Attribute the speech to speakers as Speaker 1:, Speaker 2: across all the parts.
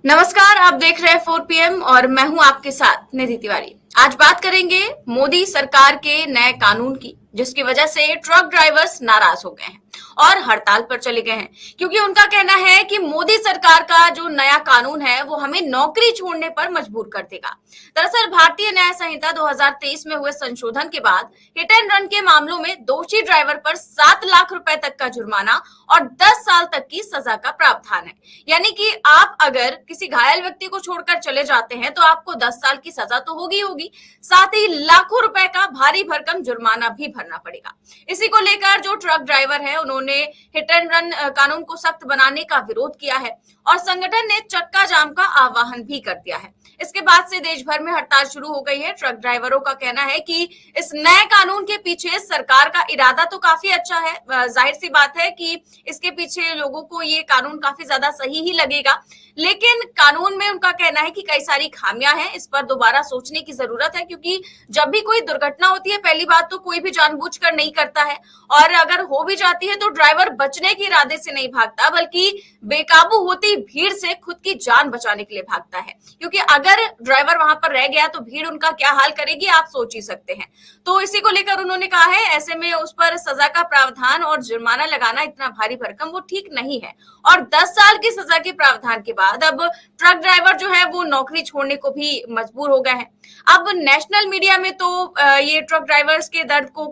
Speaker 1: नमस्कार, आप देख रहे हैं 4 PM और मैं हूं आपके साथ निधि तिवारी। आज बात करेंगे मोदी सरकार के नए कानून की, जिसकी वजह से ट्रक ड्राइवर्स नाराज हो गए हैं और हड़ताल पर चले गए हैं, क्योंकि उनका कहना है कि मोदी सरकार का जो नया कानून है वो हमें नौकरी छोड़ने पर मजबूर कर देगा। दरअसल भारतीय न्याय संहिता 2023 में हुए संशोधन के बाद हिट एंड रन के मामलों में दोषी ड्राइवर पर 7 लाख रुपए तक का जुर्माना और 10 साल तक की सजा का प्रावधान है। यानी कि आप अगर किसी घायल व्यक्ति को छोड़कर चले जाते हैं तो आपको 10 साल की सजा तो होगी होगी, साथ ही लाखों रुपए का भारी भरकम जुर्माना भी भरना पड़ेगा। इसी को लेकर जो ट्रक ड्राइवर है उन्होंने हिट एंड रन कानून को सख्त बनाने का विरोध किया है और संगठन ने चक्का जाम का आह्वान भी कर दिया है। इसके बाद से देश भर में हड़ताल शुरू हो गई है। ट्रक ड्राइवरों का कहना है कि इस नए कानून के पीछे सरकार का इरादा तो काफी अच्छा है, जाहिर सी बात है कि इसके पीछे लोगों को ये कानून काफी ज्यादा सही ही लगेगा, लेकिन कानून में उनका कहना है कि कई सारी खामियां हैं, इस पर दोबारा सोचने की जरूरत है, क्योंकि जब भी कोई दुर्घटना होती है पहली बात तो कोई भी जानबूझकर नहीं करता है, और अगर हो भी जाती है तो ड्राइवर बचने के इरादे से नहीं भागता, बल्कि बेकाबू होती भीड़ से खुद की जान बचाने के लिए भागता है। क्योंकि अगर ड्राइवर वहां पर रह गया तो भीड़ उनका क्या हाल करेगी आप सोच ही सकते हैं। तो इसी को लेकर उन्होंने कहा है ऐसे में उस पर सजा का प्रावधान और जुर्माना लगाना इतना भारी भरकम वो ठीक नहीं है, और 10 साल की सजा के प्रावधान के बाद अब ट्रक ड्राइवर जो है वो नौकरी छोड़ने को भी मजबूर हो गए हैं। अब नेशनल मीडिया में तो ये ट्रक ड्राइवर्स के दर्द को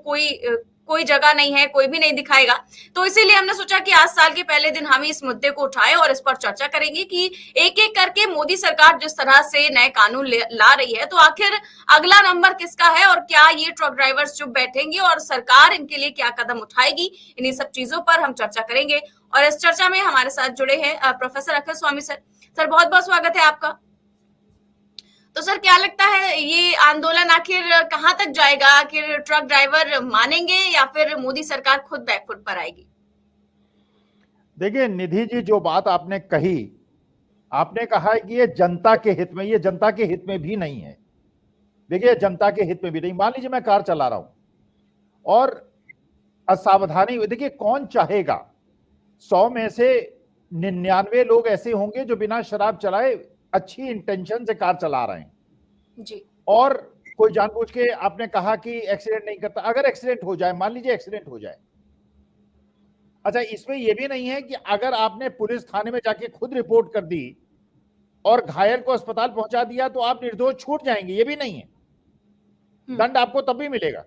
Speaker 1: कोई जगह नहीं है, कोई भी नहीं दिखाएगा। तो इसीलिए हमने सोचा कि आज साल के पहले दिन हम इस मुद्दे को उठाएं और इस पर चर्चा करेंगे कि एक एक करके मोदी सरकार जिस तरह से नए कानून ला रही है तो आखिर अगला नंबर किसका है, और क्या ये ट्रक ड्राइवर्स चुप बैठेंगे और सरकार इनके लिए क्या कदम उठाएगी। इन्हीं सब चीजों पर हम चर्चा करेंगे और इस चर्चा में हमारे साथ जुड़े हैं प्रोफेसर अखिल स्वामी सर। सर बहुत बहुत स्वागत है आपका। तो सर क्या लगता है ये आंदोलन आखिर कहां तक जाएगा, आखिर ट्रक ड्राइवर मानेंगे या फिर मोदी सरकार खुद बैकफुट पर आएगी।
Speaker 2: देखिए निधि जी, जो बात आपने कही, आपने कहा है कि ये जनता के हित में, ये जनता के हित में भी नहीं है। देखिए जनता के हित में भी नहीं। मान लीजिए मैं कार चला रहा हूं और असावधानी हुई, देखिए कौन चाहेगा, 100 में से 99 लोग ऐसे होंगे जो बिना शराब चलाए अच्छी इंटेंशन से कार चला रहे हैं
Speaker 1: जी।
Speaker 2: और कोई जानबूझ के, आपने कहा कि एक्सीडेंट नहीं करता। अगर एक्सीडेंट हो जाए, मान लीजिए एक्सीडेंट हो जाए, अच्छा इसमें यह भी नहीं है कि अगर आपने पुलिस थाने में जाके खुद रिपोर्ट कर दी और घायल को अस्पताल पहुंचा दिया तो आप निर्दोष छूट जाएंगे, ये भी नहीं है। दंड आपको तब भी मिलेगा।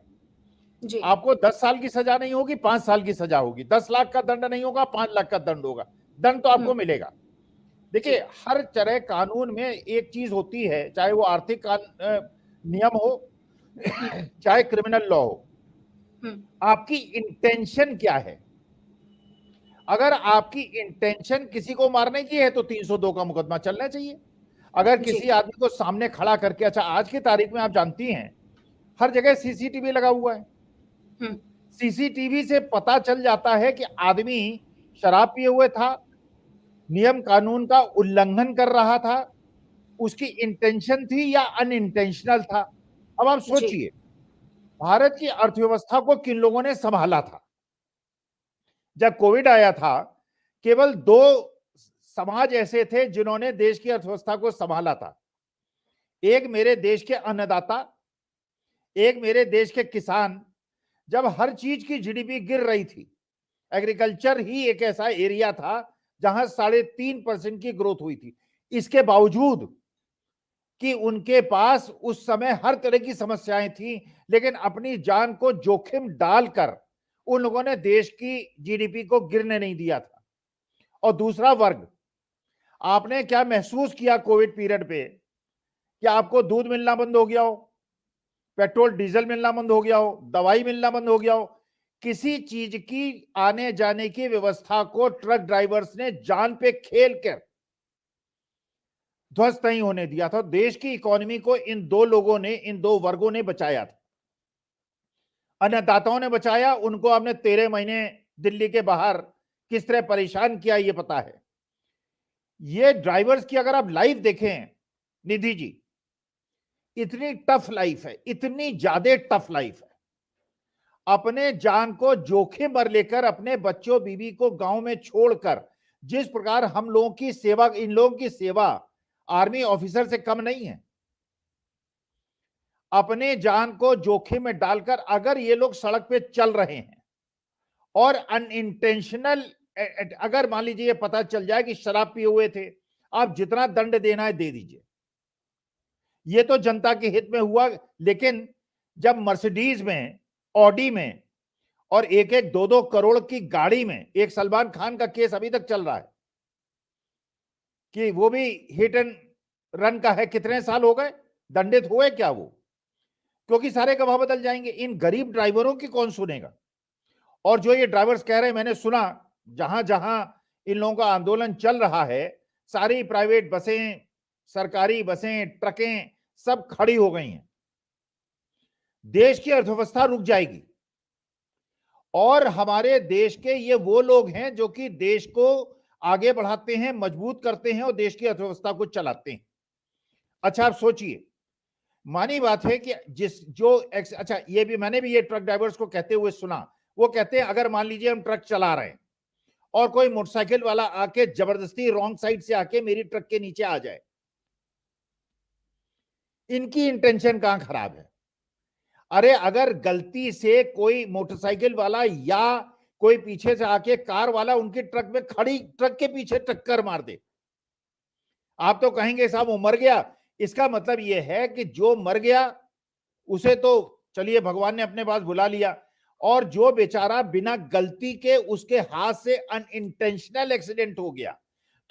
Speaker 1: जी।
Speaker 2: आपको 10 साल की सजा नहीं होगी, 5 साल की सजा होगी। 10 लाख का दंड नहीं होगा, 5 लाख का दंड होगा। दंड तो आपको मिलेगा। देखिए हर तरह कानून में एक चीज होती है, चाहे वो आर्थिक नियम हो चाहे क्रिमिनल लॉ हो, आपकी इंटेंशन क्या है। अगर आपकी इंटेंशन किसी को मारने की है तो 302 का मुकदमा चलना चाहिए। अगर किसी आदमी को सामने खड़ा करके, अच्छा आज की तारीख में आप जानती हैं हर जगह सीसीटीवी लगा हुआ है। सीसीटीवी से पता चल जाता है कि आदमी शराब पिए हुए था, नियम कानून का उल्लंघन कर रहा था, उसकी इंटेंशन थी या अनइंटेंशनल था। अब आप सोचिए भारत की अर्थव्यवस्था को किन लोगों ने संभाला था। जब कोविड आया था केवल 2 समाज ऐसे थे जिन्होंने देश की अर्थव्यवस्था को संभाला था। एक मेरे देश के अन्नदाता, एक मेरे देश के किसान। जब हर चीज की जीडीपी गिर रही थी, एग्रीकल्चर ही एक ऐसा एरिया था जहां 3.5% की ग्रोथ हुई थी। इसके बावजूद कि उनके पास उस समय हर तरह की समस्याएं थी, लेकिन अपनी जान को जोखिम डालकर उन लोगों ने देश की जीडीपी को गिरने नहीं दिया था। और दूसरा वर्ग, आपने क्या महसूस किया कोविड पीरियड पे कि आपको दूध मिलना बंद हो गया हो, पेट्रोल डीजल मिलना बंद हो गया हो, दवाई मिलना बंद हो गया हो। किसी चीज की आने जाने की व्यवस्था को ट्रक ड्राइवर्स ने जान पे खेल कर ध्वस्त नहीं होने दिया था। देश की इकोनॉमी को इन 2 लोगों ने, इन 2 वर्गों ने बचाया था। अन्नदाताओं ने बचाया, उनको आपने 13 महीने दिल्ली के बाहर किस तरह परेशान किया ये पता है। ये ड्राइवर्स की अगर आप लाइफ देखें निधि जी, इतनी टफ लाइफ है, इतनी ज्यादा टफ लाइफ है। अपने जान को जोखिम पर लेकर अपने बच्चों बीवी को गांव में छोड़कर जिस प्रकार हम लोगों की सेवा, इन लोगों की सेवा आर्मी ऑफिसर से कम नहीं है। अपने जान को जोखिम में डालकर अगर ये लोग सड़क पे चल रहे हैं और अनइंटेंशनल, अगर मान लीजिए ये पता चल जाए कि शराब पिए हुए थे, आप जितना दंड देना है दे दीजिए, ये तो जनता के हित में हुआ। लेकिन जब मर्सिडीज में, ऑडी में और एक एक 2-2 करोड़ की गाड़ी में, एक सलमान खान का केस अभी तक चल रहा है कि वो भी हिट एंड रन का है, कितने साल हो गए, दंडित हुए क्या वो? क्योंकि सारे गवाह बदल जाएंगे। इन गरीब ड्राइवरों की कौन सुनेगा? और जो ये ड्राइवर्स कह रहे हैं, मैंने सुना जहां जहां इन लोगों का आंदोलन चल रहा है, सारी प्राइवेट बसें, सरकारी बसें, ट्रकें सब खड़ी हो गई हैं। देश की अर्थव्यवस्था रुक जाएगी। और हमारे देश के ये वो लोग हैं जो कि देश को आगे बढ़ाते हैं, मजबूत करते हैं और देश की अर्थव्यवस्था को चलाते हैं। अच्छा, आप सोचिए, मानी बात है कि अच्छा, ये भी मैंने भी ये ट्रक ड्राइवर्स को कहते हुए सुना। वो कहते हैं अगर मान लीजिए हम ट्रक चला रहे हैं और कोई मोटरसाइकिल वाला आके जबरदस्ती रॉन्ग साइड से आके मेरी ट्रक के नीचे आ जाए, इनकी इंटेंशन कहां खराब है? अरे अगर गलती से कोई मोटरसाइकिल वाला या कोई पीछे से आके कार वाला उनकी ट्रक में खड़ी ट्रक के पीछे टक्कर मार दे, आप तो कहेंगे साहब वो मर गया। इसका मतलब यह है कि जो मर गया उसे तो चलिए भगवान ने अपने पास बुला लिया, और जो बेचारा बिना गलती के उसके हाथ से अनइंटेंशनल एक्सीडेंट हो गया,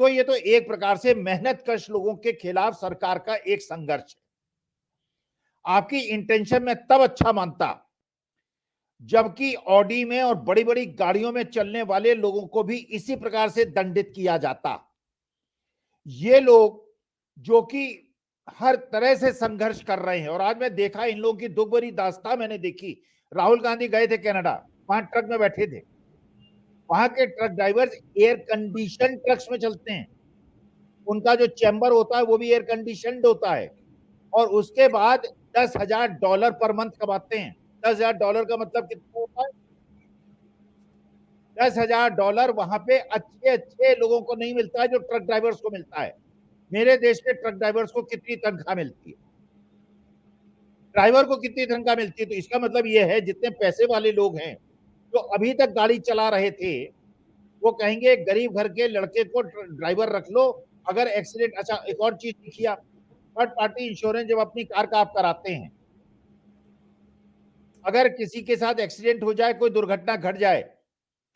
Speaker 2: तो ये तो एक प्रकार से मेहनतकश लोगों के खिलाफ सरकार का एक संघर्ष है। आपकी इंटेंशन में तब अच्छा मानता जबकि ऑडी में और बड़ी बड़ी गाड़ियों में चलने वाले लोगों को भी इसी प्रकार से दंडित किया जाता। ये लोग जो कि हर तरह से संघर्ष कर रहे हैं, और आज मैं देखा इन लोगों की दुख भरी दास्तां मैंने देखी। राहुल गांधी गए थे कनाडा, वहां ट्रक में बैठे थे, वहां के truck drivers air condition trucks में चलते हैं, उनका जो चैम्बर होता है वो भी एयर कंडीशनड होता है, और उसके बाद $10,000 पर मंथ कमाते हैं। $10,000 का मतलब कितना होता है? $10,000 वहां पे अच्छे अच्छे लोगों को नहीं मिलता है जो ट्रक ड्राइवर्स को मिलता है। मेरे देश के ट्रक ड्राइवर्स को कितनी तनख्वाह मिलती है, ड्राइवर को कितनी तनख्वाह मिलती है? तो इसका मतलब यह है जितने पैसे वाले लोग हैं जो अभी तक गाड़ी चला रहे थे, वो कहेंगे गरीब घर के लड़के को ड्राइवर रख लो, अगर एक्सीडेंट। अच्छा, एक और चीज देखिए आप, थर्ड पार्टी इंश्योरेंस जब अपनी कार का आप कराते हैं, अगर किसी के साथ एक्सीडेंट हो जाए, कोई दुर्घटना घट जाए,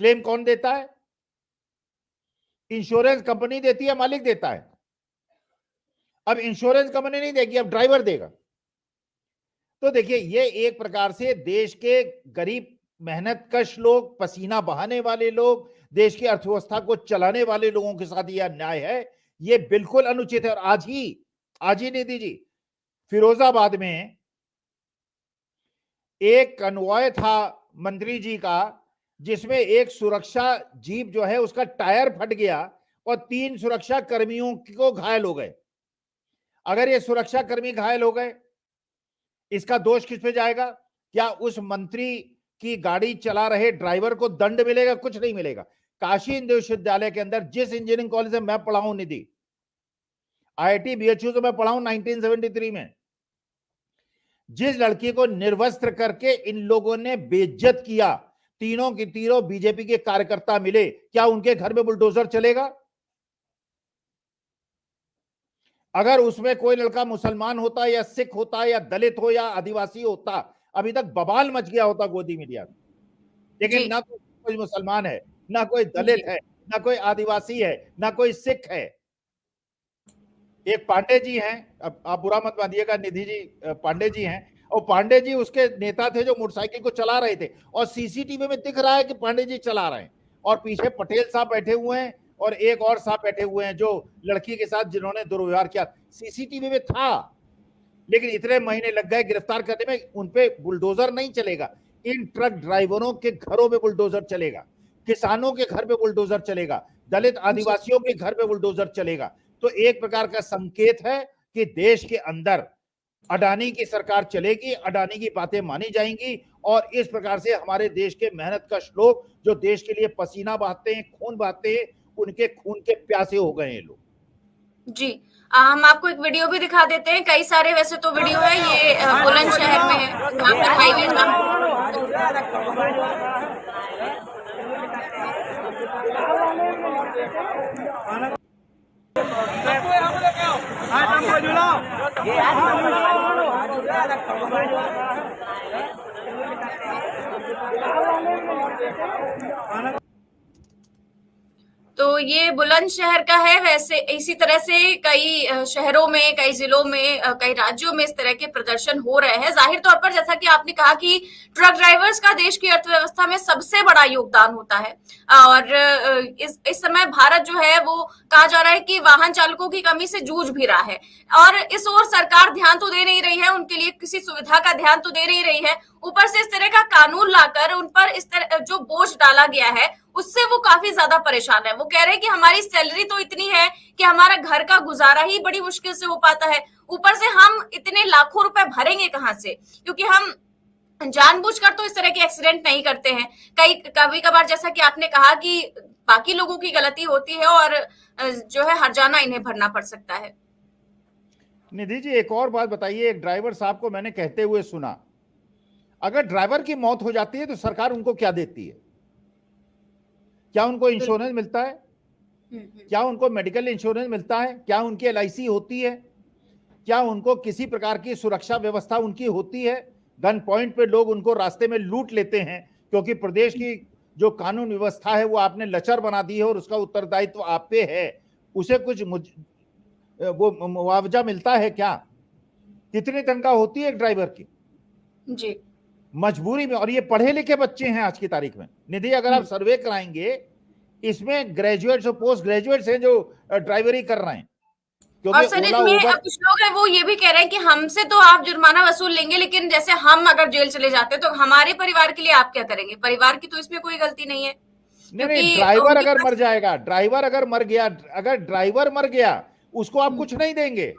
Speaker 2: क्लेम कौन देता है? इंश्योरेंस कंपनी देती है, मालिक देता है। अब इंश्योरेंस कंपनी नहीं देगी, अब ड्राइवर देगा। तो देखिए, ये एक प्रकार से देश के गरीब मेहनतकश लोग, पसीना बहाने वाले लोग, देश की अर्थव्यवस्था को चलाने वाले लोगों के साथ यह अन्याय है, ये बिल्कुल अनुचित है। और आज ही निधि जी, फिरोजाबाद में एक कन्वॉय था मंत्री जी का, जिसमें एक सुरक्षा जीप जो है उसका टायर फट गया और 3 सुरक्षा कर्मियों को घायल हो गए। अगर ये सुरक्षा कर्मी घायल हो गए, इसका दोष किस पे जाएगा? क्या उस मंत्री की गाड़ी चला रहे ड्राइवर को दंड मिलेगा? कुछ नहीं मिलेगा। काशी हिंदू विश्वविद्यालय के अंदर जिस इंजीनियरिंग कॉलेज में मैं पढ़ा हूं निधि, IIT BHU से मैं पढ़ा हूं 1973 में, जिस लड़की को निर्वस्त्र करके इन लोगों ने बेइज्जत किया, तीनों की तीनों बीजेपी के कार्यकर्ता मिले, क्या उनके घर में बुलडोजर चलेगा? अगर उसमें कोई लड़का मुसलमान होता या सिख होता या दलित हो या आदिवासी होता, अभी तक बवाल मच गया होता गोदी मीडिया में। लेकिन ना तो कोई मुसलमान है, ना कोई दलित है, ना कोई आदिवासी है, ना कोई सिख है। एक पांडे जी हैं, अब आप बुरा मत मानिएगा निधि जी, पांडे जी हैं, और पांडे जी उसके नेता थे जो मोटरसाइकिल को चला रहे थे, और सीसीटीवी में दिख रहा है कि पांडे जी चला रहे हैं, और पीछे पटेल साहब बैठे हुए हैं और एक और साहब बैठे हुए हैं जो लड़की के साथ जिन्होंने दुर्व्यवहार किया, सीसीटीवी में था। लेकिन इतने महीने लग गए गिरफ्तार करने में, उनपे बुलडोजर नहीं चलेगा। इन ट्रक ड्राइवरों के घरों में बुलडोजर चलेगा, किसानों के घर पे बुलडोजर चलेगा, दलित आदिवासियों के घर पे बुलडोजर चलेगा। तो एक प्रकार का संकेत है कि देश के अंदर अडानी की सरकार चलेगी, अडानी की बातें मानी जाएंगी, और इस प्रकार से हमारे देश के मेहनतकश लोग जो देश के लिए पसीना बहाते हैं, खून बहाते हैं, उनके खून के प्यासे हो गए हैं लोग।
Speaker 1: जी। हम आपको एक वीडियो भी दिखा देते हैं, कई सारे वैसे तो वीडियो है, ये बुलंदशहर में है, यहाँ पर हाईवे जाम। तो ये बुलंदशहर का है। वैसे इसी तरह से कई शहरों में, कई जिलों में, कई राज्यों में इस तरह के प्रदर्शन हो रहे हैं। जाहिर तौर पर जैसा कि आपने कहा कि ट्रक ड्राइवर्स का देश की अर्थव्यवस्था में सबसे बड़ा योगदान होता है, और इस समय भारत जो है वो कहा जा रहा है कि वाहन चालकों की कमी से जूझ भी रहा है, और इस ओर सरकार ध्यान तो दे नहीं रही है, उनके लिए किसी सुविधा का ध्यान तो दे नहीं रही है। ऊपर से इस तरह का कानून लाकर उन पर इस तरह जो बोझ डाला गया है उससे वो काफी ज्यादा परेशान है। वो कह रहे हैं कि हमारी सैलरी तो इतनी है कि हमारा घर का गुजारा ही बड़ी मुश्किल से हो पाता है, ऊपर से हम इतने लाखों रुपए भरेंगे कहां से, क्योंकि हम जानबूझकर तो इस तरह के एक्सीडेंट नहीं करते हैं। कभी कभार जैसा कि आपने कहा कि बाकी लोगों की गलती होती है और जो है हर्जाना इन्हें भरना पड़ सकता है।
Speaker 2: निधि जी, एक और बात बताइए, एक ड्राइवर साहब को मैंने कहते हुए सुना, अगर ड्राइवर की मौत हो जाती है तो सरकार उनको क्या देती है? क्या उनको इंश्योरेंस मिलता है? क्या उनको मेडिकल इंश्योरेंस मिलता है? क्या उनकी LIC होती है? क्या उनको किसी प्रकार की सुरक्षा व्यवस्था उनकी होती है? गन पॉइंट पे लोग उनको रास्ते में लूट लेते हैं क्योंकि प्रदेश की जो कानून व्यवस्था है वो आपने लचर बना दी है और उसका उत्तरदायित्व आप पे है। उसे कुछ वो मुआवजा मिलता है क्या? कितनी तनख्वाह होती है एक ड्राइवर की?
Speaker 1: जी।
Speaker 2: मजबूरी में, और ये पढ़े लिखे बच्चे हैं आज की तारीख में। निधि, अगर आप सर्वे कराएंगे, इसमें ग्रेजुएट्स और पोस्ट ग्रेजुएट्स हैं जो ड्राइवरी कर रहे हैं,
Speaker 1: और
Speaker 2: क्योंकि
Speaker 1: सर
Speaker 2: ओला
Speaker 1: इसमें
Speaker 2: उबर।
Speaker 1: कुछ लोग हैं वो ये भी कह रहे हैं कि हमसे तो आप जुर्माना वसूल लेंगे, लेकिन जैसे हम अगर जेल चले जाते तो हमारे परिवार के लिए आप क्या करेंगे? परिवार की तो इसमें कोई गलती नहीं है,
Speaker 2: नहीं,
Speaker 1: क्योंकि
Speaker 2: ड्राइवर
Speaker 1: उनके
Speaker 2: अगर
Speaker 1: पास।
Speaker 2: मर जाएगा, ड्राइवर अगर मर गया, अगर ड्राइवर मर गया उसको आप कुछ नहीं देंगे।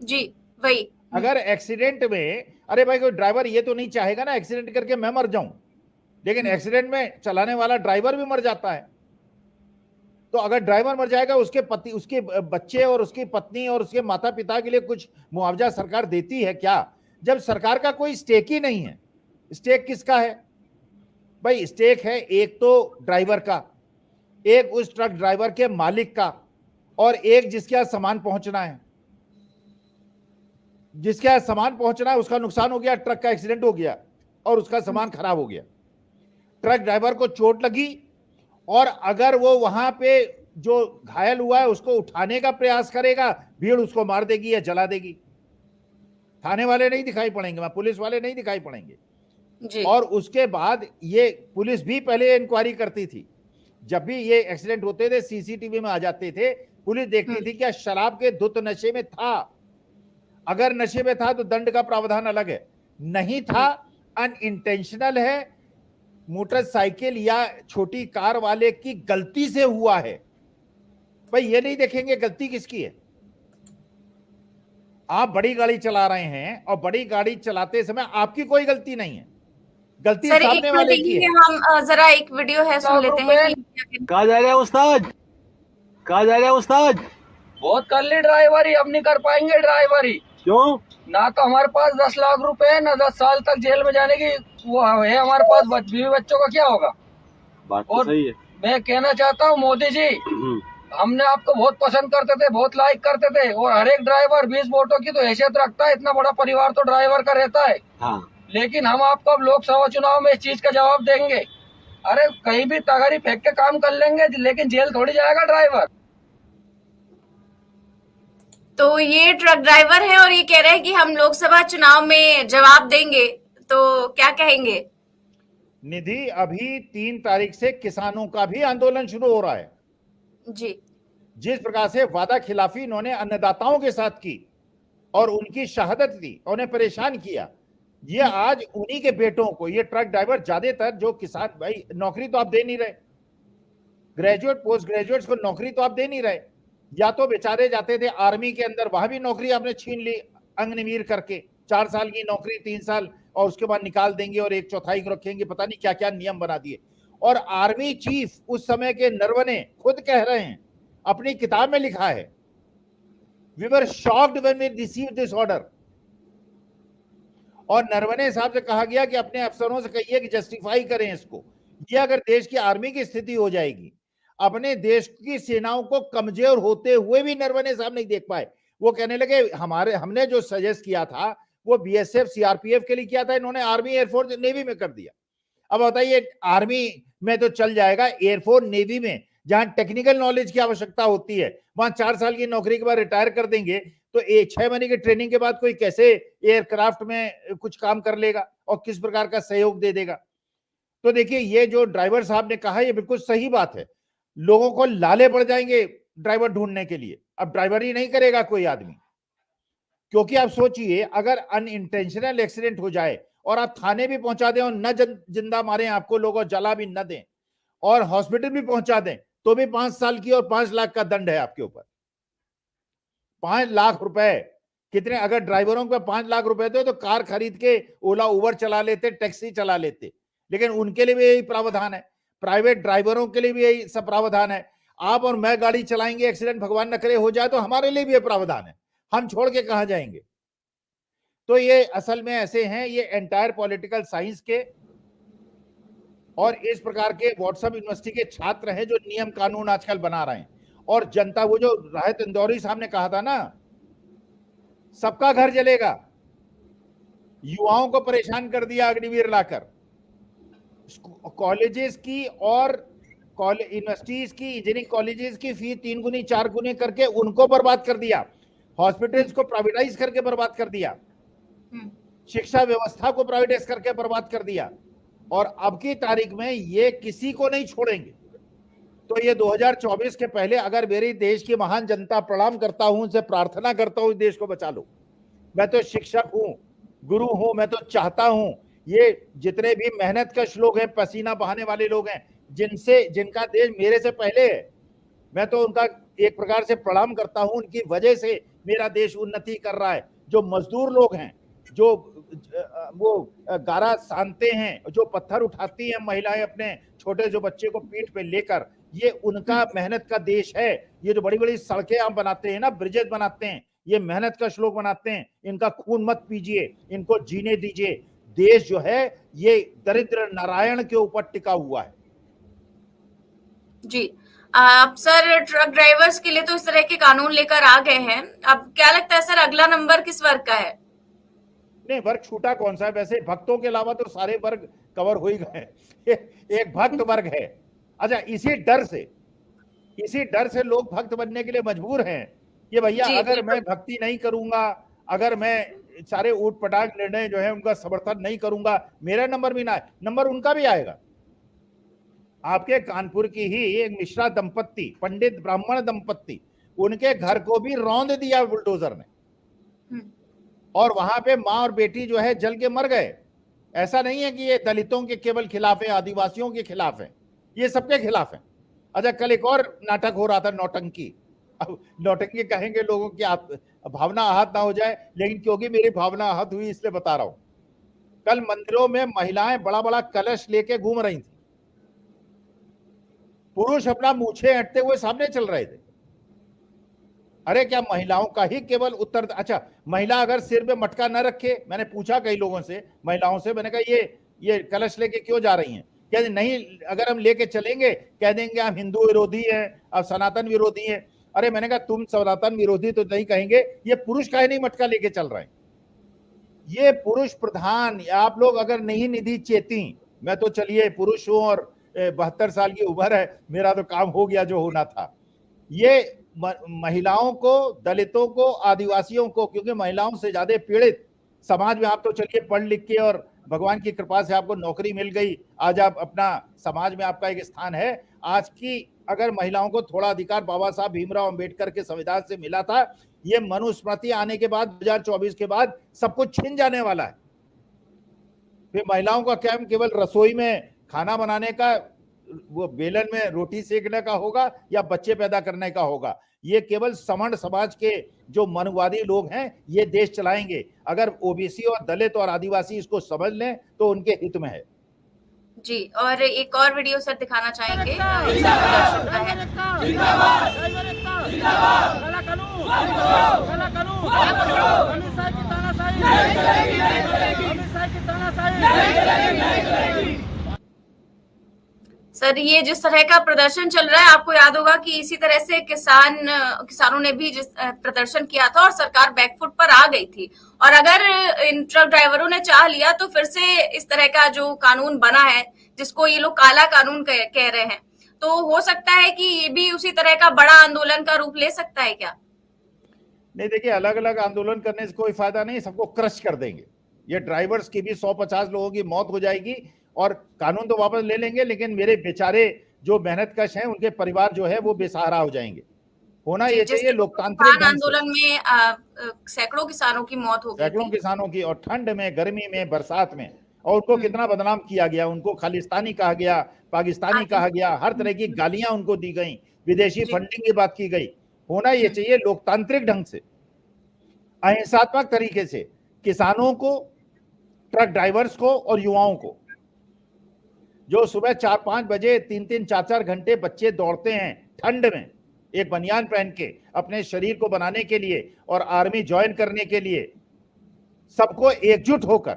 Speaker 1: जी, वही।
Speaker 2: अगर एक्सीडेंट में, अरे भाई कोई ड्राइवर ये तो नहीं चाहेगा ना एक्सीडेंट करके मैं मर जाऊं, लेकिन एक्सीडेंट में चलाने वाला ड्राइवर भी मर जाता है। तो अगर ड्राइवर मर जाएगा, उसके पति, उसके बच्चे और उसकी पत्नी और उसके माता पिता के लिए कुछ मुआवजा सरकार देती है क्या? जब सरकार का कोई स्टेक ही नहीं है। स्टेक किसका है भाई? स्टेक है एक तो ड्राइवर का, एक उस ट्रक ड्राइवर के मालिक का, और एक जिसके यहाँ सामान पहुंचना है। जिसके यहाँ सामान पहुंचना है उसका नुकसान हो गया, ट्रक का एक्सीडेंट हो गया और उसका सामान खराब हो गया, ट्रक ड्राइवर को चोट लगी, और अगर वो वहां पे जो घायल हुआ है उसको उठाने का प्रयास करेगा, भीड़ उसको मार देगी या जला देगी। थाने वाले नहीं दिखाई पड़ेंगे, पुलिस वाले नहीं दिखाई पड़ेंगे
Speaker 1: जी।
Speaker 2: और उसके बाद ये पुलिस भी पहले इंक्वायरी करती थी। जब भी ये एक्सीडेंट होते थे CCTV में आ जाते थे, पुलिस देखती थी क्या शराब के धुत नशे में था। अगर नशे में था तो दंड का प्रावधान अलग है, नहीं था, अनइंटेंशनल है, मोटरसाइकिल या छोटी कार वाले की गलती से हुआ है, भाई ये नहीं देखेंगे गलती किसकी है। आप बड़ी गाड़ी चला रहे हैं और बड़ी गाड़ी चलाते समय आपकी कोई गलती नहीं है, गलती
Speaker 1: सर एक
Speaker 2: सामने वाले की है।
Speaker 1: हम जरा एक वीडियो है सुन लेते हैं कि
Speaker 3: कहा जा रहा है उस्ताद, कहा जा रहा है उस्ताद।
Speaker 4: बहुत कर ली ड्राइवरी, अब नहीं कर पाएंगे ड्राइवरी।
Speaker 3: क्यों?
Speaker 4: ना तो हमारे पास 10 लाख रुपए है, ना 10 साल तक जेल में जाने की वो है हमारे पास। बीवी बच्चों का क्या होगा?
Speaker 3: बात तो
Speaker 4: और
Speaker 3: सही है।
Speaker 4: मैं कहना चाहता हूँ मोदी जी, हमने आपको बहुत पसंद करते थे, बहुत लाइक करते थे, और हर एक ड्राइवर 20 वोटों की तो हैसियत रखता है, इतना बड़ा परिवार तो ड्राइवर का रहता है।
Speaker 3: हाँ।
Speaker 4: लेकिन हम आपको अब लोकसभा चुनाव में इस चीज का जवाब देंगे। अरे कहीं भी तगारी फेंक के काम कर लेंगे, लेकिन जेल थोड़ी जाएगा ड्राइवर।
Speaker 1: तो ये ट्रक ड्राइवर है और ये कह रहे हैं कि हम लोकसभा चुनाव में जवाब देंगे, तो क्या कहेंगे?
Speaker 2: निधि, अभी 3 तारीख से किसानों का भी आंदोलन शुरू हो रहा है।
Speaker 1: जी।
Speaker 2: जिस प्रकार से वादा खिलाफी इन्होंने अन्नदाताओं के साथ की और उनकी शहादत दी, उन्हें परेशान किया, ये आज उन्हीं के बेटों को, ये ट्रक ड्राइवर ज्यादातर जो किसान, भाई नौकरी तो आप दे नहीं रहे, ग्रेजुएट पोस्ट ग्रेजुएट्स को नौकरी तो आप दे नहीं रहे, या तो बेचारे जाते थे आर्मी के अंदर, वहां भी नौकरी आपने छीन ली अंगनिवीर करके, 4 साल की नौकरी 3 साल और उसके बाद निकाल देंगे और 1/4 को रखेंगे, पता नहीं क्या क्या नियम बना दिए। और आर्मी चीफ उस समय के नरवणे खुद कह रहे हैं, अपनी किताब में लिखा है we were shocked when we received this order. और नरवणे साहब से कहा गया कि अपने अफसरों से कहिए कि जस्टिफाई करें इसको। ये अगर देश की आर्मी की स्थिति हो जाएगी, अपने देश की सेनाओं को कमजोर होते हुए भी नरवणे साहब नहीं देख पाए। वो कहने लगे हमने जो सजेस्ट किया था वो बीएसएफ सीआरपीएफ के लिए किया था, इन्होंने आर्मी एयरफोर्स नेवी में कर दिया। अब बताइए, आर्मी में तो चल जाएगा, एयरफोर्स नेवी में जहां टेक्निकल नॉलेज की आवश्यकता होती है, वहां 4 साल की नौकरी के बाद रिटायर कर देंगे, तो 6 महीने की ट्रेनिंग के बाद कोई कैसे एयरक्राफ्ट में कुछ काम कर लेगा और किस प्रकार का सहयोग दे देगा। तो देखिए, ये जो ड्राइवर साहब ने कहा, ये बिल्कुल सही बात है। लोगों को लाले पड़ जाएंगे ड्राइवर ढूंढने के लिए, अब ड्राइवर ही नहीं करेगा कोई आदमी। क्योंकि आप सोचिए, अगर अनइंटेंशनल एक्सीडेंट हो जाए और आप थाने भी पहुंचा दें और न जिंदा मारे आपको लोग और जला भी न दें और हॉस्पिटल भी पहुंचा दें, तो भी 5 साल की और 5 लाख का दंड है आपके ऊपर। 5 लाख रुपए कितने, अगर ड्राइवरों पे 5 लाख रुपए थे तो कार खरीद के ओला उबर चला लेते, टैक्सी चला लेते। लेकिन उनके लिए भी यही प्रावधान है, प्राइवेट ड्राइवरों के लिए भी यही सब प्रावधान है। आप और मैं गाड़ी चलाएंगे, एक्सीडेंट भगवान न करे हो जाए तो हमारे लिए भी ये प्रावधान है, हम छोड़ के कहां जाएंगे। तो ये असल में ऐसे हैं, ये एंटायर पॉलिटिकल साइंस के और इस प्रकार के व्हाट्सएप यूनिवर्सिटी के छात्र हैं जो नियम कानून आजकल बना रहे हैं। और जनता, वो जो राहत इंदौरी साहब ने कहा था ना, सबका घर जलेगा, युवाओं को परेशान कर दिया अग्निवीर लाकर, कॉलेजेस की और यूनिवर्सिटीज की, इंजीनियरिंग कॉलेजेस की फीस 3 गुनी 4 गुनी करके उनको बर्बाद कर दिया, हॉस्पिटल्स को प्राइवेटाइज करके बर्बाद कर दिया, शिक्षा व्यवस्था को प्राइवेटाइज करके बर्बाद कर दिया। और अब की तारीख में ये किसी को नहीं छोड़ेंगे। तो ये 2024 के पहले अगर मेरी देश की महान जनता, प्रणाम करता हूं, उनसे प्रार्थना करता हूं, देश को बचा लो। मैं तो शिक्षक हूं, गुरु हूं, मैं तो चाहता हूं ये जितने भी मेहनत कश लोग हैं, पसीना बहाने वाले लोग हैं, जिनका देश मेरे से पहले है, मैं तो उनका एक प्रकार से प्रणाम करता हूं। उनकी वजह से मेरा देश उन्नति कर रहा है। जो मजदूर लोग हैं, जो वो गारा सानते हैं, जो पत्थर उठाती हैं महिलाएं अपने छोटे जो बच्चे को पीठ पे लेकर, ये उनका मेहनत का देश है। ये जो बड़ी बड़ी सड़कें आप बनाते हैं ना, ब्रिजेस बनाते हैं, ये मेहनत का श्लोक बनाते हैं। इनका खून मत पीजिए, इनको जीने दीजिए। देश जो है ये दरिद्र नारायण के ऊपर टिका हुआ है।
Speaker 1: जी, आप सर ट्रक ड्राइवर्स के लिए तो इस तरह के कानून लेकर आ गए हैं, अब क्या लगता है सर अगला नंबर किस वर्ग का है?
Speaker 2: नहीं, वर्ग छूटा कौन सा है? वैसे भक्तों के अलावा तो सारे वर्ग कवर हो ही गए। एक भक्त वर्ग है। अच्छा, इसी डर से लोग भक्त बनने के लिए मजबूर हैं कि भैया अगर मैं भक्ति नहीं करूंगा, अगर मैं सारे ऊट पटांग निर्णय जो है उनका समर्थन नहीं करूंगा, मेरा नंबर भी ना आए, नंबर उनका भी आएगा। आपके कानपुर की ही एक मिश्रा दंपत्ति, पंडित ब्राह्मण दंपत्ति, उनके घर को भी रौंद दिया बुलडोजर ने, और वहां पे माँ और बेटी जो है जल के मर गए। ऐसा नहीं है कि ये दलितों के केवल खिलाफ है, आदिवासियों के खिलाफ है, ये सबके खिलाफ है। अच्छा, कल एक और नाटक हो रहा था, नौटंकी। अब नौटंकी कहेंगे लोगों की भावना आहत ना हो जाए, लेकिन क्योंकि मेरी भावना आहत हुई इसलिए बता रहा हूं। कल मंदिरों में महिलाएं बड़ा बड़ा कलश लेके घूम रही थी, पुरुष अपना मूछे हटते हुए सामने चल रहे थे। अरे क्या महिलाओं का ही केवल उत्तर? अच्छा, महिला अगर सिर पे मटका न रखे, मैंने पूछा कई लोगों से, महिलाओं से, मैंने कहा ये कलश लेके क्यों जा रही हैं? कहते नहीं, अगर हम लेके चलेंगे कह देंगे हम हिंदू विरोधी हैं, अब सनातन विरोधी हैं। अरे मैंने कहा तुम सनातन विरोधी तो नहीं कहेंगे, ये पुरुष काहे नहीं मटका लेके चल रहे हैं? ये पुरुष प्रधान, आप लोग अगर नहीं निधि चेती, मैं तो चलिए पुरुष हूं और 72 साल की उम्र है, मेरा तो काम हो गया जो होना था। ये महिलाओं को, दलितों को, आदिवासियों को, क्योंकि महिलाओं से ज्यादा पीड़ित समाज में, आप तो चलिए पढ़ लिख के और भगवान की कृपा से आपको नौकरी मिल गई, आज आप अपना समाज में आपका एक स्थान है। आज की अगर महिलाओं को थोड़ा अधिकार बाबा साहब भीमराव अंबेडकर के संविधान से मिला था, ये मनुस्मृति आने के बाद 2024 के बाद सब कुछ छिन जाने वाला है। फिर महिलाओं का काम केवल रसोई में खाना बनाने का, वो बेलन में रोटी सेकने का होगा या बच्चे पैदा करने का होगा। ये केवल समण समाज के जो मनवादी लोग हैं ये देश चलाएंगे। अगर ओबीसी और दलित और आदिवासी इसको समझ लें तो उनके हित में है।
Speaker 1: जी, और एक और वीडियो सर दिखाना चाहेंगे,
Speaker 5: अमित शाह की तानाशाही नहीं चलेगी, अमित शाह की तानाशाही नहीं चलेगी।
Speaker 1: सर, ये जिस तरह का प्रदर्शन चल रहा है, आपको याद होगा कि इसी तरह से किसानों ने भी जिस प्रदर्शन किया था और सरकार बैकफुट पर आ गई थी। और अगर इन ट्रक ड्राइवरों ने चाह लिया तो फिर से इस तरह का जो कानून बना है, जिसको ये लोग काला कानून कह रहे हैं, तो हो सकता है कि ये भी उसी तरह का बड़ा आंदोलन का रूप ले सकता है क्या?
Speaker 2: नहीं, देखिए, अलग अलग आंदोलन करने से कोई फायदा नहीं, सबको क्रश कर देंगे। ये ड्राइवर्स की भी 150 लोगों की मौत हो जाएगी और कानून तो वापस ले लेंगे, लेकिन मेरे बेचारे जो मेहनत कश हैं, उनके परिवार जो है वो बेसहारा हो जाएंगे। होना ये चाहिए लोकतांत्रिक ढंग से।
Speaker 1: आंदोलन में सैकड़ों किसानों की मौत हो गई,
Speaker 2: सैकड़ों किसानों की, और ठंड में, गर्मी में, बरसात में, और उनको कितना बदनाम किया गया, उनको खालिस्तानी कहा गया, पाकिस्तानी कहा गया, हर तरह की गालियां उनको दी गई, विदेशी फंडिंग की बात की गई। होना ये चाहिए लोकतांत्रिक ढंग से, अहिंसात्मक तरीके से किसानों को, ट्रक ड्राइवर्स को और युवाओं को, जो सुबह 4-5 बजे 3-3, 4-4 घंटे बच्चे दौड़ते हैं ठंड में एक बनियान पहन के अपने शरीर को बनाने के लिए और आर्मी ज्वाइन करने के लिए, सबको एकजुट होकर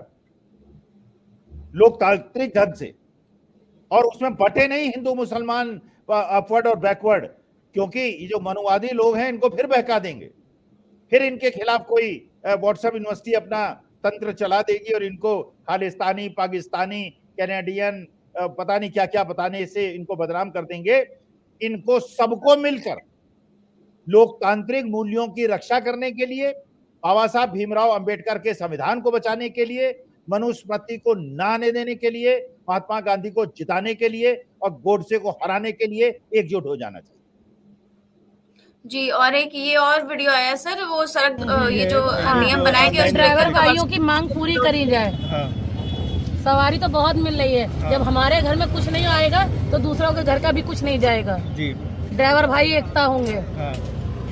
Speaker 2: लोकतांत्रिक ढंग से, और उसमें बटे नहीं हिंदू मुसलमान, अपवर्ड और बैकवर्ड, क्योंकि ये जो मनुवादी लोग हैं इनको फिर बहका देंगे, फिर इनके खिलाफ कोई व्हाट्सएप यूनिवर्सिटी अपना तंत्र चला देगी और इनको खालिस्तानी, पाकिस्तानी, कैनेडियन, पता नहीं क्या क्या बताने से इनको बदनाम कर देंगे। इनको सबको मिलकर लोकतांत्रिक मूल्यों की रक्षा करने के लिए, बाबा साहब भीमराव अंबेडकर के संविधान को बचाने के लिए, मनुस्मृति को ना आने देने के लिए, महात्मा गांधी को जिताने के लिए और गोडसे को हराने के लिए एकजुट हो जाना चाहिए।
Speaker 1: जी, और एक ये और वीडियो आया सर, वो सड़क ये जो नियम बनाए गए,
Speaker 6: ड्राइवर भाइयों की मांग पूरी करी जाए। सवारी तो बहुत मिल रही है, जब हमारे घर में कुछ नहीं आएगा तो दूसरों के घर का भी कुछ नहीं जाएगा जी। ड्राइवर भाई एकता होंगे।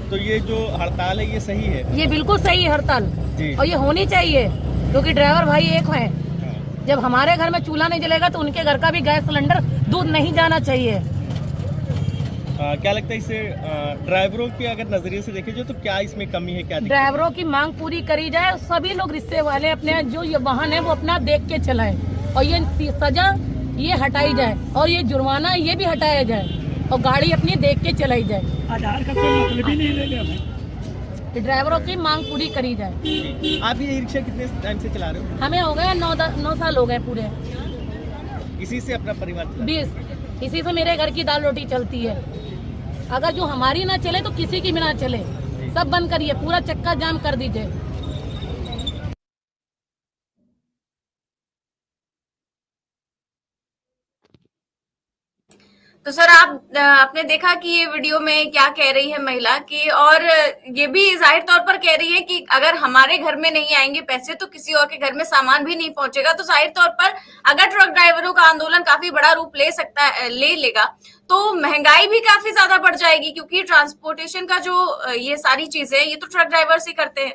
Speaker 7: तो ये जो हड़ताल है ये सही है?
Speaker 6: ये बिल्कुल सही है हड़ताल जी। और ये होनी चाहिए, क्योंकि ड्राइवर भाई एक हैं। जब हमारे घर में चूल्हा नहीं जलेगा तो उनके घर का भी गैस सिलेंडर दूध नहीं जाना चाहिए।
Speaker 7: क्या लगता है इससे ड्राइवरों के अगर नजरिए से देखे जाए तो क्या इसमें कमी है? क्या
Speaker 6: ड्राइवरों की मांग पूरी करी जाए, सभी लोग रिश्ते वाले अपने जो ये वाहन है वो अपना देख के चलाएं, और ये सजा ये हटाई जाए और ये जुर्माना ये भी हटाया जाए और गाड़ी अपनी देख के चलाई जाए।
Speaker 5: आधार का कोई मतलब ही नहीं ले लिया।
Speaker 6: ड्राइवरों की मांग पूरी करी जाए।
Speaker 7: आप ये रिक्शा कितने टाइम से चला रहे हो?
Speaker 6: हमें हो गया 9 साल हो गए पूरे।
Speaker 7: इसी से अपना परिवार
Speaker 6: 20, इसी से मेरे घर की दाल रोटी चलती है। अगर जो हमारी ना चले तो किसी की भी ना चले, सब बंद करिए, पूरा चक्का जाम कर दीजिए।
Speaker 1: तो सर, आपने देखा कि ये वीडियो में क्या कह रही है महिला की, और ये भी जाहिर तौर पर कह रही है कि अगर हमारे घर में नहीं आएंगे पैसे तो किसी और के घर में सामान भी नहीं पहुंचेगा। तो जाहिर तौर पर अगर ट्रक ड्राइवरों का आंदोलन काफी बड़ा रूप ले लेगा तो महंगाई भी काफी ज्यादा बढ़ जाएगी, क्योंकि ट्रांसपोर्टेशन का जो ये सारी चीजें ये तो ट्रक ड्राइवर्स ही करते हैं।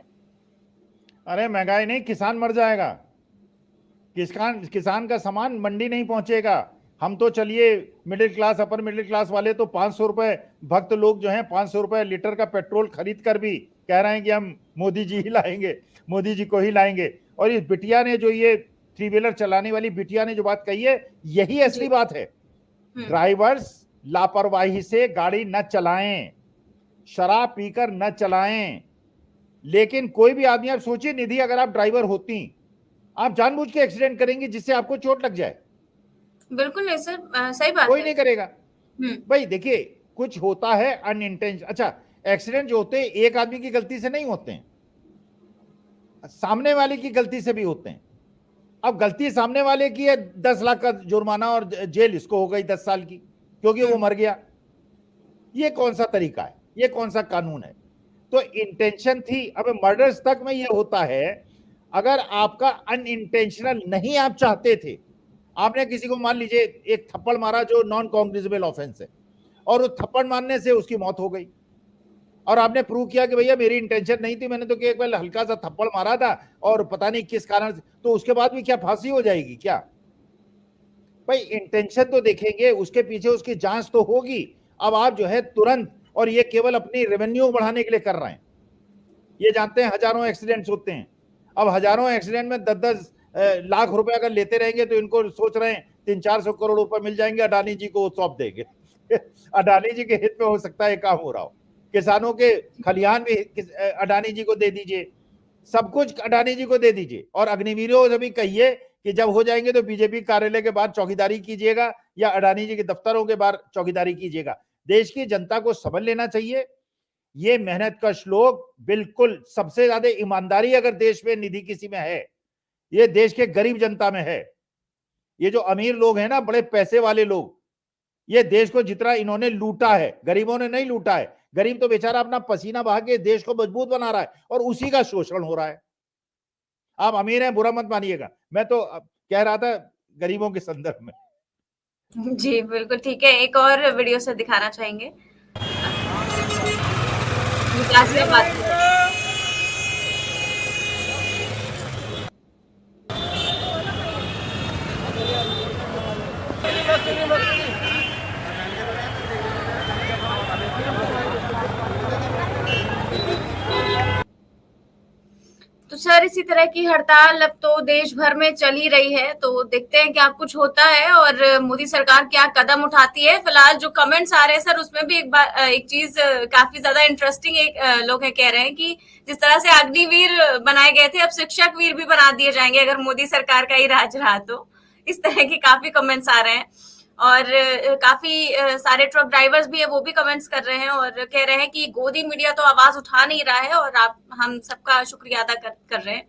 Speaker 2: अरे महंगाई नहीं, किसान मर जाएगा। किसान का सामान मंडी नहीं पहुंचेगा। हम तो चलिए middle class, upper middle class वाले तो 500 रुपए, भक्त लोग जो हैं 500 रुपए लीटर का पेट्रोल खरीद कर भी कह रहे हैं कि हम मोदी जी ही लाएंगे, मोदी जी को ही लाएंगे। और इस बिटिया ने जो ये 3 व्हीलर चलाने वाली बिटिया ने जो बात कही है, यही असली बात है। ड्राइवर्स लापरवाही से गाड़ी न चलाएं, शराब पीकर न चलाएं। लेकिन कोई भी आदमी, आप सोचिए निधि, अगर आप ड्राइवर होती, आप जानबूझ के एक्सीडेंट करेंगी जिससे आपको चोट लग जाए?
Speaker 1: बिल्कुल नहीं सर, सही बात
Speaker 2: कोई
Speaker 1: है।
Speaker 2: नहीं करेगा भाई। देखिए, कुछ होता है अनइंटेंशन। अच्छा, एक्सीडेंट जो होते हैं एक आदमी की गलती से नहीं होते हैं, सामने वाले की गलती से भी होते हैं। अब गलती सामने वाले की है, 10 लाख का जुर्माना और जेल इसको हो गई 10 साल की, क्योंकि वो मर गया। ये कौन सा तरीका है? ये कौन सा कानून है? तो इंटेंशन थी। अब मर्डर्स तक में ये होता है, अगर आपका अनइंटेंशनल नहीं, आप चाहते थे, आपने किसी को मान लीजिए एक थप्पड़ मारा जो नॉन कॉग्निजेबल ऑफेंस है, और उस थप्पड़ मारने से उसकी मौत हो गई, और आपने प्रूव किया कि भैया मेरी इंटेंशन नहीं थी, मैंने तो एक बार हल्का सा थप्पड़ मारा था और पता नहीं किस कारण से, तो उसके बाद भी क्या फांसी हो जाएगी क्या? भाई इंटेंशन तो देखेंगे, उसके पीछे उसकी जांच तो होगी। अब आप जो है तुरंत, और ये केवल अपनी रेवेन्यू बढ़ाने के लिए कर रहे हैं। ये जानते हैं हजारों एक्सीडेंट्स होते हैं। अब हजारों एक्सीडेंट में 10-10 लाख रुपए अगर लेते रहेंगे तो इनको सोच रहे हैं 300-400 करोड़ रुपए मिल जाएंगे, अडानी जी को सौंप देंगे। अडानी जी के हित में हो सकता है काम हो रहा हो। किसानों के खलिहान भी अडानी जी को दे दीजिए, सब कुछ अडानी जी को दे दीजिए, और अग्निवीरों से भी कहिए कि जब हो जाएंगे तो बीजेपी कार्यालय के बाहर चौकीदारी कीजिएगा या अडानी जी के दफ्तरों के बाहर चौकीदारी कीजिएगा। देश की जनता को समझ लेना चाहिए, ये मेहनत कश लोग बिल्कुल सबसे ज्यादा ईमानदारी अगर देश में निधि किसी में है, ये देश के गरीब जनता में है। ये जो अमीर लोग हैं ना, बड़े पैसे वाले लोग, ये देश को जितना इन्होंने लूटा है, गरीबों ने नहीं लूटा है। गरीब तो बेचारा अपना पसीना बहा के देश को मजबूत बना रहा है और उसी का शोषण हो रहा है। आप अमीर हैं, बुरा मत मानिएगा, मैं तो कह रहा था गरीबों के संदर्भ में।
Speaker 1: जी बिल्कुल ठीक है, एक और वीडियो से दिखाना चाहेंगे। विकास में बात करें। तो सर, इसी तरह की हड़ताल अब तो देश भर में चल ही रही है, तो देखते हैं क्या कुछ होता है और मोदी सरकार क्या कदम उठाती है। फिलहाल जो कमेंट्स आ रहे हैं सर, उसमें भी एक चीज काफी ज्यादा इंटरेस्टिंग लोग कह रहे हैं कि जिस तरह से अग्निवीर बनाए गए थे, अब शिक्षक वीर भी बना दिए जाएंगे अगर मोदी सरकार का ही राज रहा तो। इस तरह के काफी कमेंट्स आ रहे हैं और काफी सारे ट्रक ड्राइवर्स भी है, वो भी कमेंट्स कर रहे हैं और कह रहे हैं कि गोदी मीडिया तो आवाज उठा नहीं रहा है और हम सबका शुक्रिया अदा कर रहे हैं।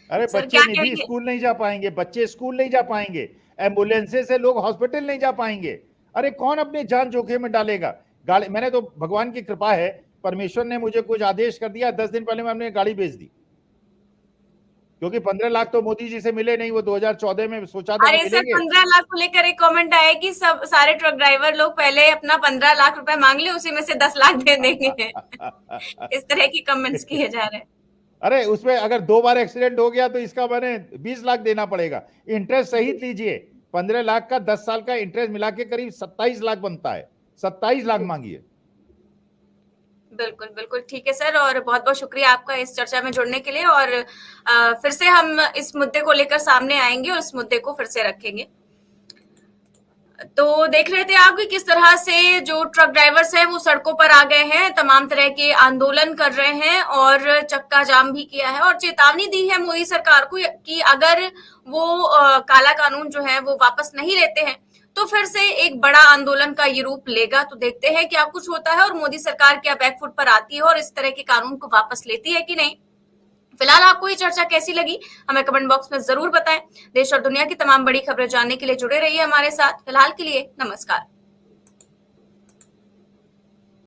Speaker 2: अरे बच्चे निधि स्कूल नहीं जा पाएंगे, बच्चे स्कूल नहीं जा पाएंगे, एम्बुलेंस से लोग हॉस्पिटल नहीं जा पाएंगे। अरे कौन अपनी जान जोखिम में डालेगा? गाड़ी, मैंने तो, भगवान की कृपा है, परमेश्वर ने मुझे कुछ आदेश कर दिया, 10 दिन पहले मैं अपनी गाड़ी बेच दी, क्योंकि 15 लाख तो मोदी जी से मिले नहीं, वो 2014 में सोचा था।
Speaker 1: अरे सर, 15 लाख को लेकर एक कमेंट आया कि सब सारे ट्रक ड्राइवर लोग पहले अपना 15 लाख रुपए मांग ले, उसी में से 10 लाख दे देंगे। इस तरह की कमेंट्स किए जा रहे हैं।
Speaker 2: अरे उसमें अगर 2 बार एक्सीडेंट हो गया तो इसका मैंने 20 लाख देना पड़ेगा। इंटरेस्ट सहित लीजिए, 15 लाख का 10 साल का इंटरेस्ट मिला के करीब 27 लाख बनता है। 27 लाख मांगिए।
Speaker 1: बिल्कुल बिल्कुल ठीक है सर, और बहुत बहुत शुक्रिया आपका इस चर्चा में जुड़ने के लिए। और फिर से हम इस मुद्दे को लेकर सामने आएंगे और इस मुद्दे को फिर से रखेंगे। तो देख रहे थे आप कि किस तरह से जो ट्रक ड्राइवर्स हैं वो सड़कों पर आ गए हैं, तमाम तरह के आंदोलन कर रहे हैं और चक्का जाम भी किया है और चेतावनी दी है मोदी सरकार को कि अगर वो काला कानून जो है वो वापस नहीं लेते हैं तो फिर से एक बड़ा आंदोलन का ये रूप लेगा। तो देखते हैं क्या कुछ होता है और मोदी सरकार क्या बैकफुट पर आती है और इस तरह के कानून को वापस लेती है कि नहीं। फिलहाल आपको ये चर्चा कैसी लगी हमें कमेंट बॉक्स में जरूर बताएं। देश और दुनिया की तमाम बड़ी खबरें जानने के लिए जुड़े रहिए हमारे साथ। फिलहाल के लिए नमस्कार।